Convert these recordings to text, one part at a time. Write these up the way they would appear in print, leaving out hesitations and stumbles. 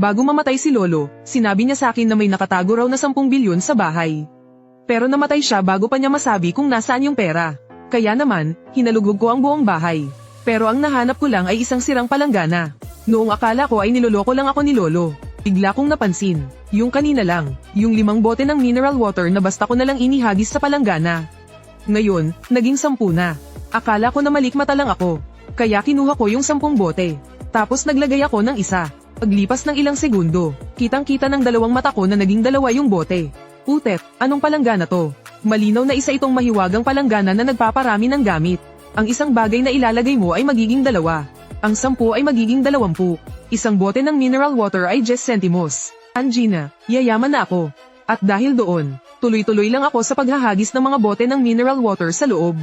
Bago mamatay si Lolo, sinabi niya sa akin na may nakatago raw na 10 bilyon sa bahay. Pero namatay siya bago pa niya masabi kung nasaan yung pera. Kaya naman, hinalugog ko ang buong bahay. Pero ang nahanap ko lang ay isang sirang palanggana. Noong akala ko ay niloloko lang ako ni Lolo, bigla kong napansin, yung kanina lang, yung 5 bote ng mineral water na basta ko nalang inihagis sa palanggana. Ngayon, naging 10 na. Akala ko na malikmata lang ako. Kaya kinuha ko yung 10 bote. Tapos naglagay ako ng isa. Paglipas ng ilang segundo, kitang-kita ng 2 mata ko na naging 2 yung bote. Putet, anong palanggana to? Malinaw na isa itong mahiwagang palanggana na nagpaparami ng gamit. Ang isang bagay na ilalagay mo ay magiging 2. Ang 10 ay magiging 20. Isang bote ng mineral water ay 10 centimos. Angina, yayaman na ako. At dahil doon, tuloy-tuloy lang ako sa paghahagis ng mga bote ng mineral water sa loob.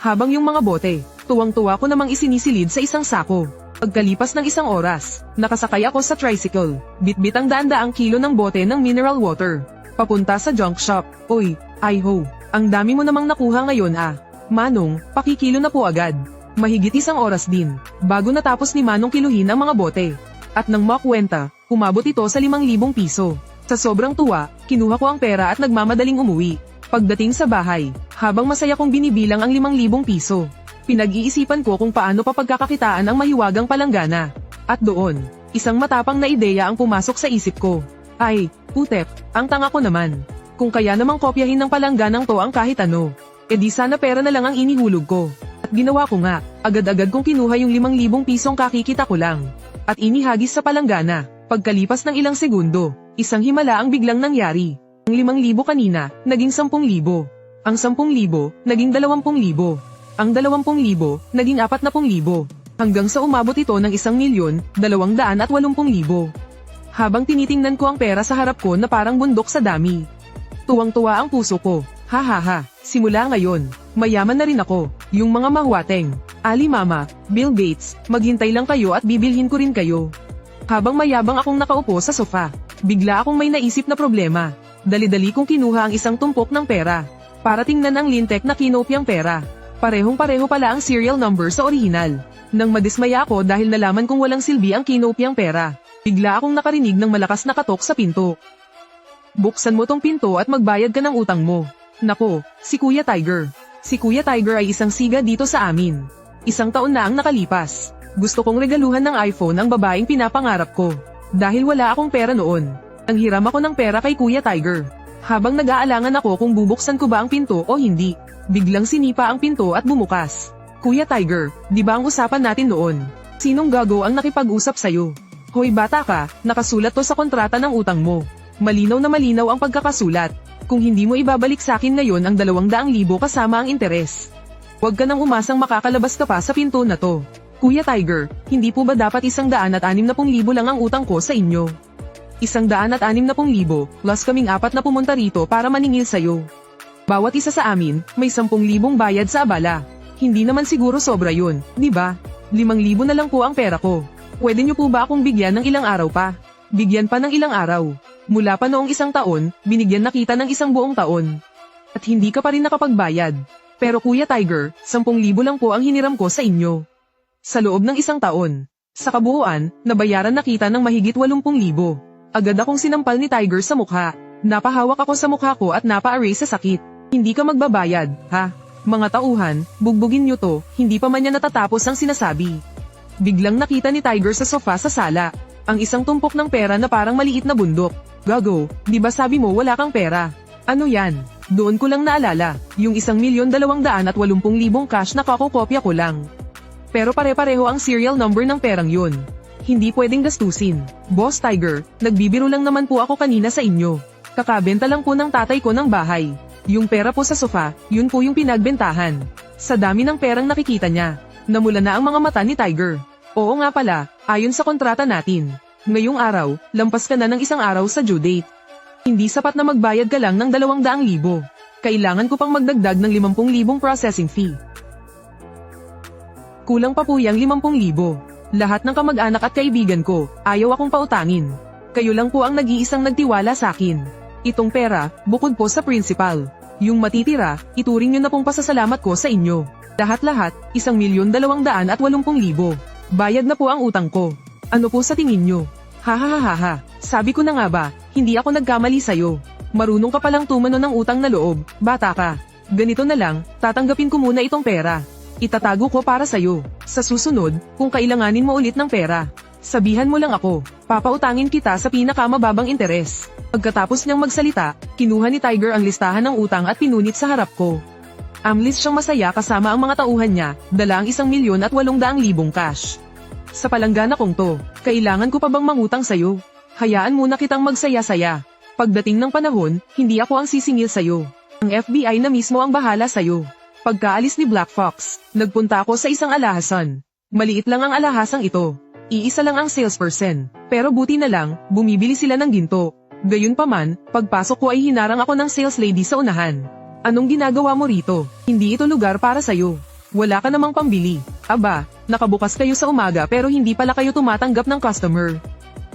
Habang yung mga bote, tuwang-tuwa ko namang isinisilid sa isang sako. Pagkalipas ng isang oras, nakasakay ako sa tricycle, bitbit ang daan-daang kilo ng bote ng mineral water. Papunta sa junk shop. Oy, Iho, ang dami mo namang nakuha ngayon ah. Manong, pakikilo na po agad. Mahigit 1 oras din, bago natapos ni Manong kiluhin ang mga bote. At nang makwenta, umabot ito sa 5,000 piso. Sa sobrang tuwa, kinuha ko ang pera at nagmamadaling umuwi. Pagdating sa bahay, habang masaya kong binibilang ang 5,000 piso, pinag-iisipan ko kung paano pa pagkakakitaan ang mahiwagang palanggana. At doon, isang matapang na ideya ang pumasok sa isip ko. Ay, putep, ang tanga ko naman. Kung kaya namang kopyahin ng palangganang to ang kahit ano, edi sana pera na lang ang inihulog ko. At ginawa ko nga, agad-agad kong kinuha yung 5,000 pisong kakikita ko lang. At inihagis sa palanggana. Pagkalipas ng ilang segundo, isang himala ang biglang nangyari. Ang 5,000 kanina, naging 10,000. Ang 10,000, naging 20,000. Ang 20,000, naging 40,000. Hanggang sa umabot ito ng 1,280,000. Habang tinitingnan ko ang pera sa harap ko na parang bundok sa dami. Tuwang-tuwa ang puso ko. Ha ha ha, simula ngayon, mayaman na rin ako. Yung mga mahuwateng, Ali Mama, Bill Gates, maghintay lang kayo at bibilhin ko rin kayo. Habang mayabang akong nakaupo sa sofa, bigla akong may naisip na problema. Dali-dali kong kinuha ang isang tumpok ng pera. Para tingnan ang lintek na kinopyang pera. Parehong-pareho pala ang serial number sa orihinal. Nang madismaya ako dahil nalaman kong walang silbi ang kinopyang pera, bigla akong nakarinig ng malakas na katok sa pinto. Buksan mo tong pinto at magbayad ka ng utang mo. Nako, si Kuya Tiger. Si Kuya Tiger ay isang siga dito sa amin. 1 taon na ang nakalipas. Gusto kong regaluhan ng iPhone ang babaeng pinapangarap ko. Dahil wala akong pera noon. Nanghiram ako ng pera kay Kuya Tiger. Habang nag-aalangan ako kung bubuksan ko ba ang pinto o hindi, biglang sinipa ang pinto at bumukas. Kuya Tiger, di ba ang usapan natin noon? Sinong gago ang nakipag-usap sa'yo? Hoy bata ka, nakasulat to sa kontrata ng utang mo. Malinaw na malinaw ang pagkakasulat. Kung hindi mo ibabalik sa akin ngayon ang 200,000 kasama ang interes. Huwag ka nang umasang makakalabas ka pa sa pinto na to. Kuya Tiger, hindi po ba dapat 160,000 lang ang utang ko sa inyo? 160,000 plus kaming 4 na pumunta rito para maningil sa'yo. Bawat isa sa amin, may 10,000 bayad sa abala. Hindi naman siguro sobra yun, di ba? 5,000 na lang po ang pera ko. Pwede niyo po ba akong bigyan ng ilang araw pa? Bigyan pa ng ilang araw. Mula pa noong 1 taon, binigyan na kita ng 1 buong taon. At hindi ka pa rin nakapagbayad. Pero Kuya Tiger, 10,000 lang po ang hiniram ko sa inyo. Sa loob ng 1 taon. Sa kabuuan, nabayaran na kita ng mahigit 80,000. Agad akong sinampal ni Tiger sa mukha. Napahawak ako sa mukha ko at napa-array sa sakit. Hindi ka magbabayad, ha? Mga tauhan, bugbugin nyo to, hindi pa man niya natatapos ang sinasabi. Biglang nakita ni Tiger sa sofa sa sala. Ang isang tumpok ng pera na parang maliit na bundok. Gago, di ba sabi mo wala kang pera? Ano yan? Doon ko lang naalala, yung 1,280,000 cash na kakokopya ko lang. Pero pare-pareho ang serial number ng perang yun. Hindi pwedeng gastusin. Boss Tiger, nagbibiro lang naman po ako kanina sa inyo. Kakabenta lang po ng tatay ko ng bahay. Yung pera po sa sofa, yun po yung pinagbentahan. Sa dami ng perang nakikita niya, namula na ang mga mata ni Tiger. Oo nga pala, ayon sa kontrata natin. Ngayong araw, lampas ka na ng 1 araw sa due date. Hindi sapat na magbayad ka lang ng 200,000. Kailangan ko pang magdagdag ng 50,000 processing fee. Kulang pa po yung 50,000. Lahat ng kamag-anak at kaibigan ko, ayaw akong pautangin. Kayo lang po ang nag-iisang nagtiwala sa akin. Itong pera, bukod po sa principal. Yung matitira, ituring nyo na pong pasasalamat ko sa inyo. Lahat-lahat, 1,280,000. Bayad na po ang utang ko. Ano po sa tingin nyo? Hahaha, sabi ko na nga ba, hindi ako nagkamali sa'yo. Marunong ka palang tumano ng utang na loob, bata ka. Ganito na lang, tatanggapin ko muna itong pera. Itatago ko para sa'yo. Sa susunod, kung kailanganin mo ulit ng pera, sabihan mo lang ako, papautangin kita sa pinakamababang interes. Pagkatapos niyang magsalita, kinuha ni Tiger ang listahan ng utang at pinunit sa harap ko. Amlis siyang masaya kasama ang mga tauhan niya, dala ang 1,800,000 cash. Sa palanggana kong to, kailangan ko pa bang mangutang sa'yo? Hayaan muna kitang magsaya-saya. Pagdating ng panahon, hindi ako ang sisingil sa'yo. Ang FBI na mismo ang bahala sa'yo. Pagkaalis ni Black Fox, nagpunta ako sa isang alahasan. Maliit lang ang alahasang ito. Iisa lang ang salesperson. Pero buti na lang, bumibili sila ng ginto. Gayunpaman, pagpasok ko ay hinarang ako ng sales lady sa unahan. Anong ginagawa mo rito? Hindi ito lugar para sa'yo. Wala ka namang pambili. Aba, nakabukas kayo sa umaga pero hindi pala kayo tumatanggap ng customer.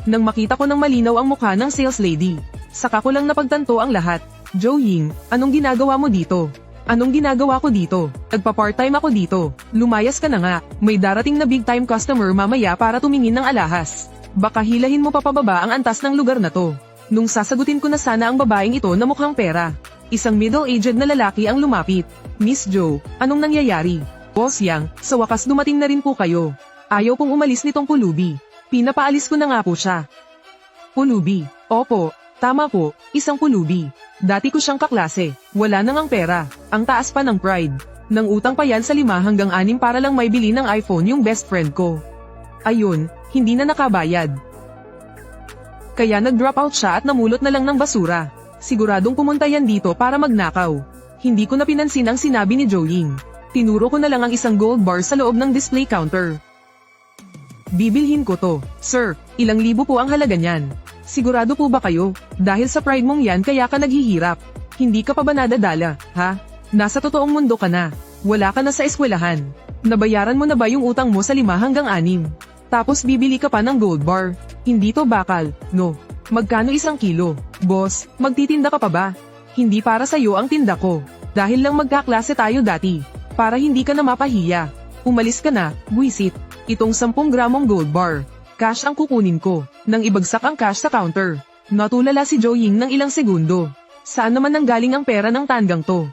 Nang makita ko ng malinaw ang mukha ng sales lady, saka ko lang napagtanto ang lahat. Joe Ying, anong ginagawa mo dito? Anong ginagawa ko dito? Nagpa-part-time ako dito. Lumayas ka na nga, may darating na big-time customer mamaya para tumingin ng alahas. Baka hilahin mo pa pababa ang antas ng lugar na to. Nung sasagutin ko na sana ang babaeng ito na mukhang pera, isang middle-aged na lalaki ang lumapit. Miss Joe, anong nangyayari? Boss Yang, sa wakas dumating na rin po kayo. Ayaw pong umalis nitong pulubi. Pinapaalis ko na nga po siya. Pulubi? Opo, tama po, isang pulubi. Dati ko siyang kaklase, wala nang ang pera. Ang taas pa ng pride. Nang utang pa yan sa 5 hanggang 6 para lang may bili ng iPhone yung best friend ko. Ayun, hindi na nakabayad. Kaya nag-drop out siya at namulot na lang ng basura. Siguradong pumunta yan dito para magnakaw. Hindi ko na pinansin ang sinabi ni Joe Ying. Tinuro ko na lang ang isang gold bar sa loob ng display counter. Bibilhin ko to. Sir, ilang libo po ang halaga niyan? Sigurado po ba kayo? Dahil sa pride mong yan kaya ka naghihirap. Hindi ka pa ba nadadala, ha? Nasa totoong mundo ka na. Wala ka na sa eskwelahan. Nabayaran mo na ba yung utang mo sa 5 hanggang 6? Tapos bibili ka pa ng gold bar. Hindi to bakal, no. Magkano 1 kilo? Boss, magtitinda ka pa ba? Hindi para sa'yo ang tinda ko. Dahil lang magkaklase tayo dati. Para hindi ka na mapahiya. Umalis ka na, buwisit. Itong 10 gramong gold bar. Cash ang kukunin ko. Nang ibagsak ang cash sa counter, natulala si Joe Ying ng ilang segundo. Saan naman nanggaling ang pera ng tandang to?